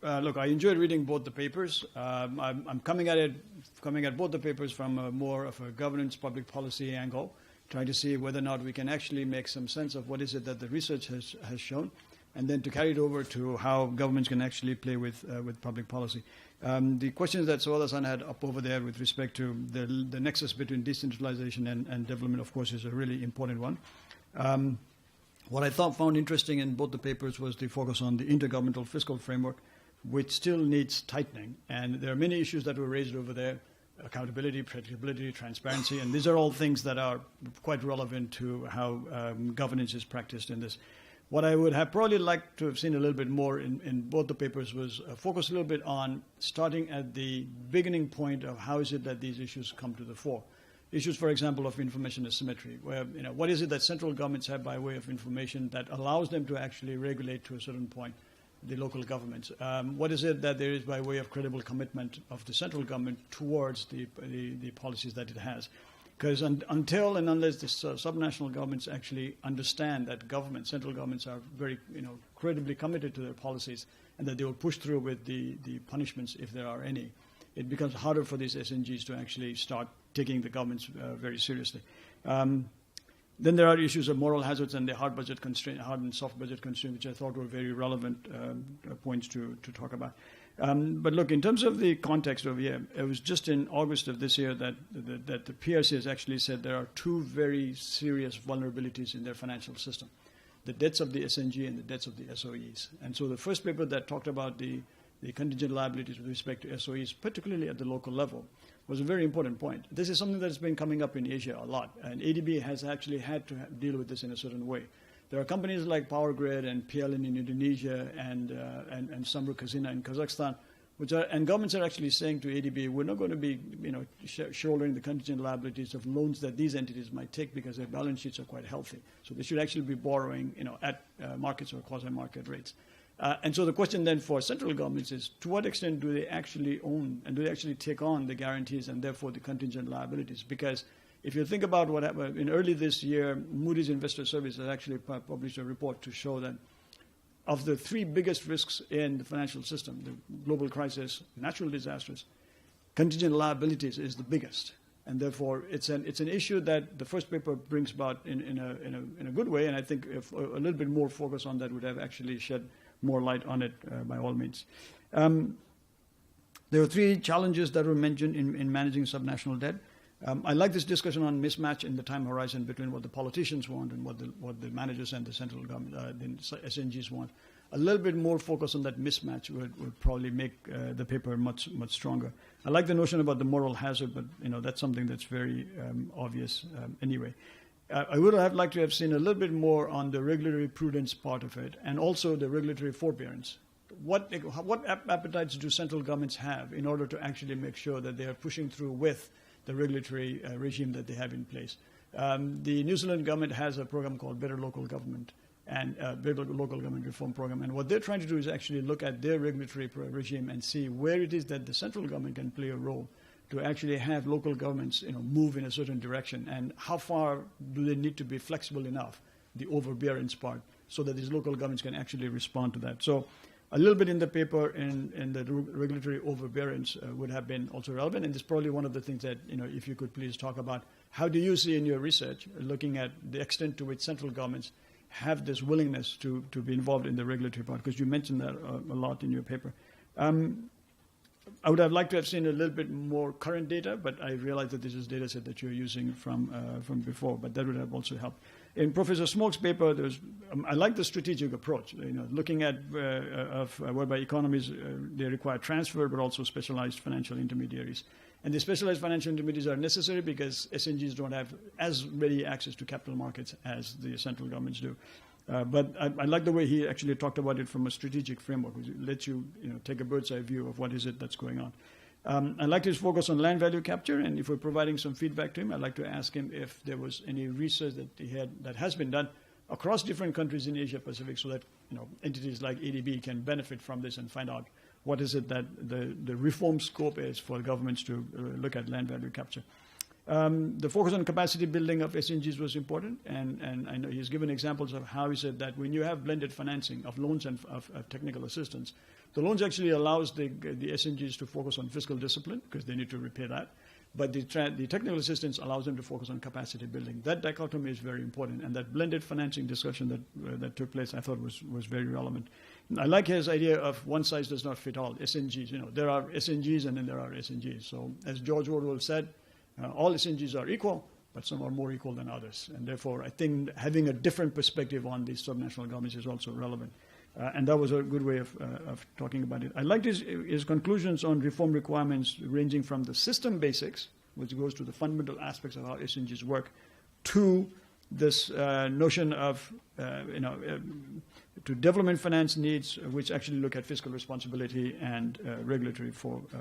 Look, I enjoyed reading both the papers. I'm coming at both the papers from more of a governance, public policy angle, trying to see whether or not we can actually make some sense of what is it that the research has shown, and then to carry it over to how governments can actually play with public policy. The questions that Sawada-san had up over there with respect to the nexus between decentralization and development, of course, is a really important one. What I found interesting in both the papers was the focus on the intergovernmental fiscal framework, which still needs tightening. And there are many issues that were raised over there: accountability, predictability, transparency, and these are all things that are quite relevant to how governance is practiced in this. What I would have probably liked to have seen a little bit more in both the papers was a focus a little bit on starting at the beginning point of how is it that these issues come to the fore. Issues, for example, of information asymmetry, where, what is it that central governments have by way of information that allows them to actually regulate to a certain point the local governments? What is it that there is by way of credible commitment of the central government towards the policies that it has? Because until and unless the subnational governments actually understand that central governments are very, credibly committed to their policies and that they will push through with the punishments if there are any, it becomes harder for these SNGs to actually start taking the governments very seriously. Then there are issues of moral hazards and the hard and soft budget constraint, which I thought were very relevant points to talk about. But look, in terms of the context over here, it was just in August of this year that the PRC has actually said there are two very serious vulnerabilities in their financial system: the debts of the SNG and the debts of the SOEs. And so the first paper that talked about the contingent liabilities with respect to SOEs, particularly at the local level, was a very important point. This is something that's been coming up in Asia a lot, and ADB has actually had to deal with this in a certain way. There are companies like Power Grid and PLN in Indonesia and Samruk Hazina in Kazakhstan, and governments are actually saying to ADB, we're not going to be shouldering the contingent liabilities of loans that these entities might take because their balance sheets are quite healthy. So they should actually be borrowing at markets or quasi-market rates. And so the question then for central governments is, to what extent do they actually own and do they actually take on the guarantees and therefore the contingent liabilities? Because if you think about what happened, in early this year, Moody's Investor Service has actually published a report to show that of the three biggest risks in the financial system, the global crisis, natural disasters, contingent liabilities is the biggest. And therefore, it's an issue that the first paper brings about in a good way, and I think if a little bit more focus on that would have actually shed more light on it by all means. There were three challenges that were mentioned in managing subnational debt. I like this discussion on mismatch in the time horizon between what the politicians want and what the managers and the central government, the SNGs want. A little bit more focus on that mismatch would probably make the paper much stronger. I like the notion about the moral hazard, but that's something that's very obvious anyway. I would have liked to have seen a little bit more on the regulatory prudence part of it, and also the regulatory forbearance. What appetites do central governments have in order to actually make sure that they are pushing through with the regulatory regime that they have in place? The New Zealand government has a program called Better Local Government and Better Local Government Reform Program, and what they're trying to do is actually look at their regulatory regime and see where it is that the central government can play a role to actually have local governments move in a certain direction, and how far do they need to be flexible enough, the overbearance part, so that these local governments can actually respond to that. So a little bit in the paper in the regulatory overbearance would have been also relevant, and this is probably one of the things that, if you could please talk about, how do you see in your research, looking at the extent to which central governments have this willingness to be involved in the regulatory part, because you mentioned that a lot in your paper. I would have liked to have seen a little bit more current data, but I realize that this is data set that you're using from before, but that would have also helped. In Professor Smoke's paper, I like the strategic approach, looking at whereby economies, they require transfer, but also specialized financial intermediaries. And the specialized financial intermediaries are necessary because SNGs don't have as ready access to capital markets as the central governments do. But I like the way he actually talked about it from a strategic framework, which lets you, take a bird's eye view of what is it that's going on. I like his focus on land value capture, and if we're providing some feedback to him, I'd like to ask him if there was any research that he had that has been done across different countries in Asia Pacific, so that entities like ADB can benefit from this and find out what is it that the reform scope is for governments to look at land value capture. The focus on capacity building of SNGs was important, and I know he's given examples of how he said that when you have blended financing of loans and of technical assistance, the loans actually allows the SNGs to focus on fiscal discipline because they need to repay that, but the technical assistance allows them to focus on capacity building. That dichotomy is very important, and that blended financing discussion that took place I thought was very relevant. I like his idea of one size does not fit all, SNGs. You know, there are SNGs and then there are SNGs. So as George Orwell said, all SNGs are equal, but some are more equal than others. And therefore, I think having a different perspective on these subnational governments is also relevant. And that was a good way of talking about it. I liked his conclusions on reform requirements ranging from the system basics, which goes to the fundamental aspects of how SNGs work, to this notion of, to development finance needs, which actually look at fiscal responsibility and regulatory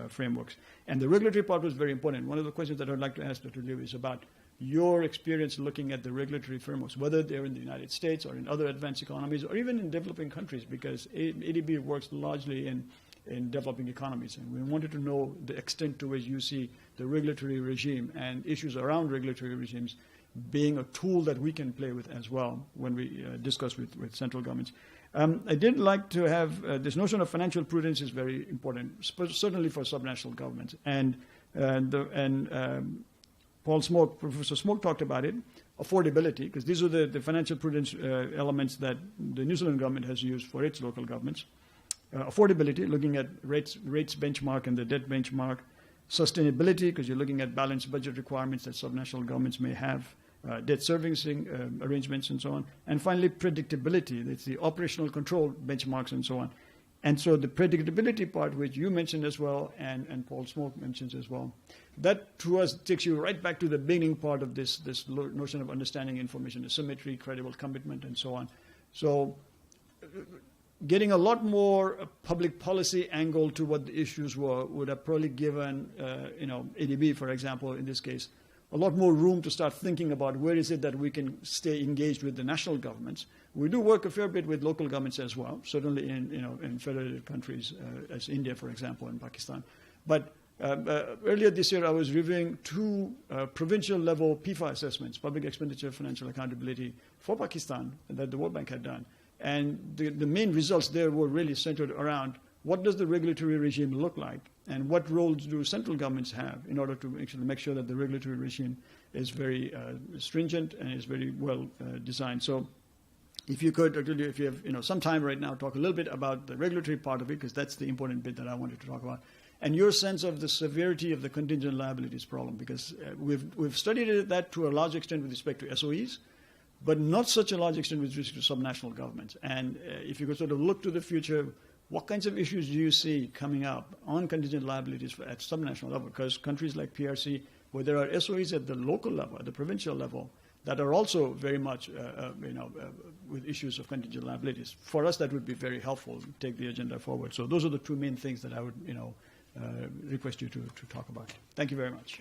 frameworks. And the regulatory part was very important. One of the questions that I'd like to ask Dr. Liu is about your experience looking at the regulatory frameworks, whether they're in the United States or in other advanced economies or even in developing countries, because ADB works largely in developing economies. And we wanted to know the extent to which you see the regulatory regime and issues around regulatory regimes being a tool that we can play with as well when we discuss with central governments. I did like to have this notion of financial prudence is very important, certainly for subnational governments. And Paul Smoke, Professor Smoke talked about it, affordability, because these are the financial prudence elements that the New Zealand government has used for its local governments. Affordability, looking at rates benchmark and the debt benchmark. Sustainability, because you're looking at balanced budget requirements that subnational governments may have. Debt servicing arrangements and so on. And finally, predictability. It's the operational control benchmarks and so on. And so the predictability part, which you mentioned as well, and Paul Smoke mentions as well, that to us takes you right back to the beginning part of this notion of understanding information asymmetry, credible commitment, and so on. So getting a lot more public policy angle to what the issues were would have probably given, ADB, for example, in this case, a lot more room to start thinking about where is it that we can stay engaged with the national governments. We do work a fair bit with local governments as well, certainly in federated countries as India, for example, and Pakistan. But earlier this year, I was reviewing 2 provincial-level PIFA assessments, Public Expenditure Financial Accountability, for Pakistan that the World Bank had done. And the main results there were really centered around what does the regulatory regime look like, and what roles do central governments have in order to actually make sure that the regulatory regime is very stringent and is very well designed. So if you could, if you have some time right now, talk a little bit about the regulatory part of it, because that's the important bit that I wanted to talk about, and your sense of the severity of the contingent liabilities problem, because we've studied that to a large extent with respect to SOEs, but not such a large extent with respect to subnational governments. And if you could sort of look to the future, what kinds of issues do you see coming up on contingent liabilities at subnational level? Because countries like PRC, where there are SOEs at the local level, at the provincial level, that are also very much, with issues of contingent liabilities. For us, that would be very helpful to take the agenda forward. So those are the 2 main things that I would, request you to talk about. Thank you very much.